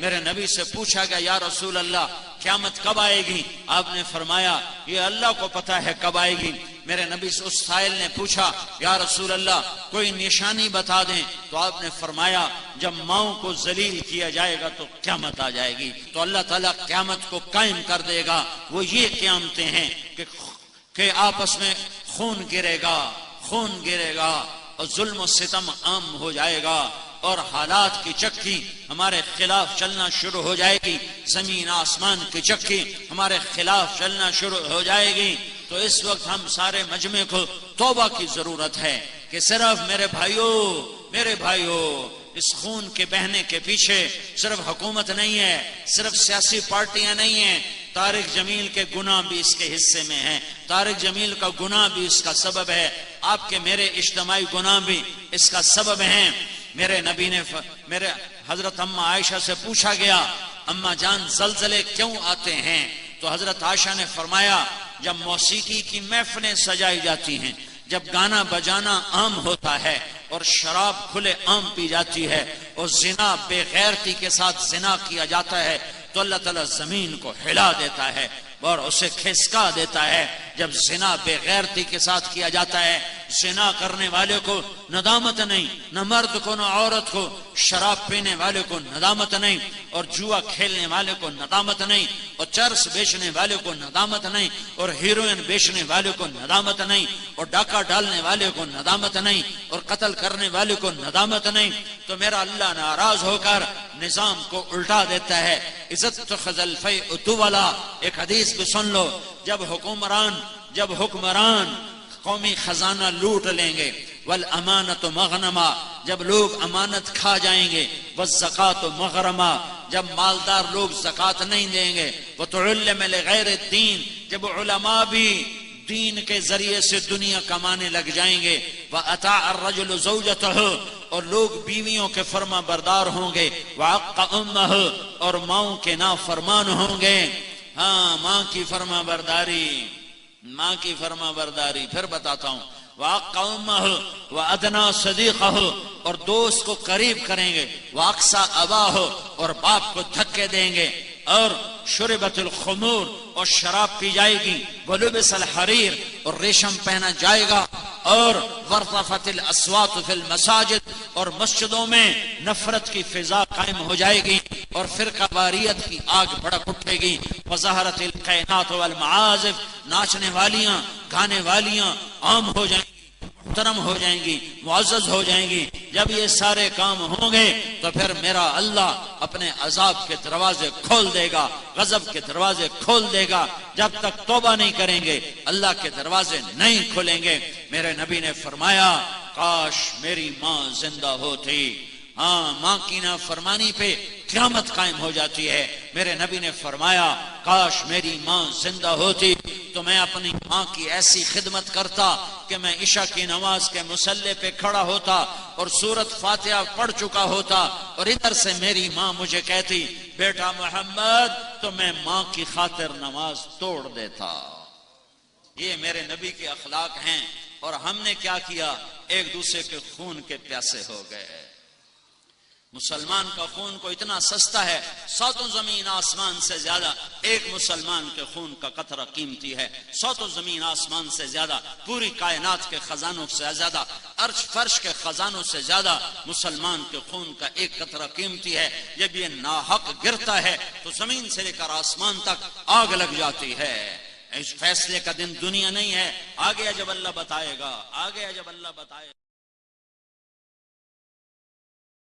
میرے نبی سے پوچھا گیا یا رسول اللہ قیامت کب آئے گی؟ آپ نے فرمایا یہ اللہ کو پتا ہے کب آئے گی۔ میرے نبی سے اس سائل نے پوچھا یا رسول اللہ کوئی نشانی بتا دیں، تو آپ نے فرمایا جب ماؤں کو ذلیل کیا جائے گا تو قیامت آ جائے گی۔ تو اللہ تعالیٰ قیامت کو قائم کر دے گا۔ وہ یہ قیامتیں ہیں کہ آپس میں خون گرے گا اور ظلم و ستم عام ہو جائے گا اور حالات کی چکی ہمارے خلاف چلنا شروع ہو جائے گی، زمین آسمان کی چکی ہمارے خلاف چلنا شروع ہو جائے گی۔ تو اس وقت ہم سارے مجمع کو توبہ کی ضرورت ہے کہ صرف میرے بھائیوں اس خون کے بہنے کے پیچھے صرف حکومت نہیں ہے، صرف سیاسی پارٹیاں نہیں ہیں، طارق جمیل کے گناہ بھی اس کے حصے میں ہیں، طارق جمیل کا گناہ بھی اس کا سبب ہے، آپ کے میرے اجتماعی گناہ بھی اس کا سبب ہیں۔ میرے نبی نے میرے حضرت اماں عائشہ سے پوچھا گیا اماں جان زلزلے کیوں آتے ہیں؟ تو حضرت عائشہ نے فرمایا جب موسیقی کی محفلیں سجائی جاتی ہیں، جب گانا بجانا عام ہوتا ہے اور شراب کھلے عام پی جاتی ہے اور زنا بے غیرتی کے ساتھ زنا کیا جاتا ہے، تو اللہ تعالیٰ زمین کو ہلا دیتا ہے اور اسے کھسکا دیتا ہے۔ جب زنا بے غیرتی کے ساتھ کیا جاتا ہے، زنا کرنے والے کو ندامت نہیں، نہ مرد کو نہ عورت کو، شراب پینے والے کو ندامت نہیں، اور جوا کھیلنے والے کو ندامت نہیں، اور چرس بیچنے والے کو ندامت نہیں، اور ہیروئن بیچنے والے کو ندامت نہیں، اور ڈاکہ ڈالنے والے کو ندامت نہیں، اور قتل کرنے والے کو ندامت نہیں۔ تو میرا اللہ ناراض ہو کر نظام کو الٹا دیتا ہے۔ عزت تخذ الفیء طولا، ایک حدیث بھی سن لو، جب حکمران قومی خزانہ لوٹ لیں گے، والامانۃ مغنما، جب لوگ امانت کھا جائیں گے، والزکاۃ مغرما، جب مالدار لوگ زکوٰۃ نہیں دیں گے، وتعلم لغیر الدین، جب علماء بھی دین کے ذریعے سے دنیا کمانے لگ جائیں گے، وَأَطَاعَ الرَّجُلُ زَوْجَتَهُ، اور لوگ بیویوں کے فرما بردار ہوں گے، وَعَقَّ أُمَّهُ، اور ماؤں کے نافرمان ہوں گے۔ ہاں، ماں کی فرما برداری پھر بتاتا ہوں، وَعَقَّ أُمَّهُ وَأَدْنَى صَدِيقَهُ، اور دوست کو قریب کریں گے، وَأَقْصَى أَبَاهُ، اور باپ کو دھکے دیں گے، اور شربت الخمور، اور شراب پی جائے گی، ولبس الحریر، اور ریشم پہنا جائے گا، اور ورطفت الاصوات فی المساجد، اور مسجدوں میں نفرت کی فضا قائم ہو جائے گی، اور فرقہ واریت کی آگ بھڑک اٹھے گی، وظہرت القینات والمعازف، ناچنے والیاں گانے والیاں عام ہو جائیں گی، محترم ہو جائیں گی، معزز ہو جائیں گی۔ جب یہ سارے کام ہوں گے تو پھر میرا اللہ اپنے عذاب کے دروازے کھول دے گا، غضب کے دروازے کھول دے گا۔ جب تک توبہ نہیں کریں گے اللہ کے دروازے نہیں کھلیں گے۔ میرے نبی نے فرمایا کاش میری ماں زندہ ہوتی۔ ہاں، ماں کی نافرمانی پہ قیامت قائم ہو جاتی ہے۔ میرے نبی نے فرمایا کاش میری ماں زندہ ہوتی تو میں اپنی ماں کی ایسی خدمت کرتا کہ میں عشاء کی نماز کے مصلی پہ کھڑا ہوتا اور سورت فاتحہ پڑھ چکا ہوتا، اور ادھر سے میری ماں مجھے کہتی بیٹا محمد، تو میں ماں کی خاطر نماز توڑ دیتا۔ یہ میرے نبی کے اخلاق ہیں، اور ہم نے کیا کیا؟ ایک دوسرے کے خون کے پیاسے ہو گئے۔ مسلمان کا خون کو اتنا سستا ہے، ساتوں زمین آسمان سے زیادہ ایک مسلمان کے خون کا قطرہ قیمتی ہے، ساتوں زمین آسمان سے زیادہ، پوری کائنات کے خزانوں سے زیادہ، عرش فرش کے خزانوں سے زیادہ مسلمان کے خون کا ایک قطرہ قیمتی ہے۔ جب یہ ناحق گرتا ہے تو زمین سے لے کر آسمان تک آگ لگ جاتی ہے۔ اس فیصلے کا دن دنیا نہیں ہے، آگے جب اللہ بتائے گا،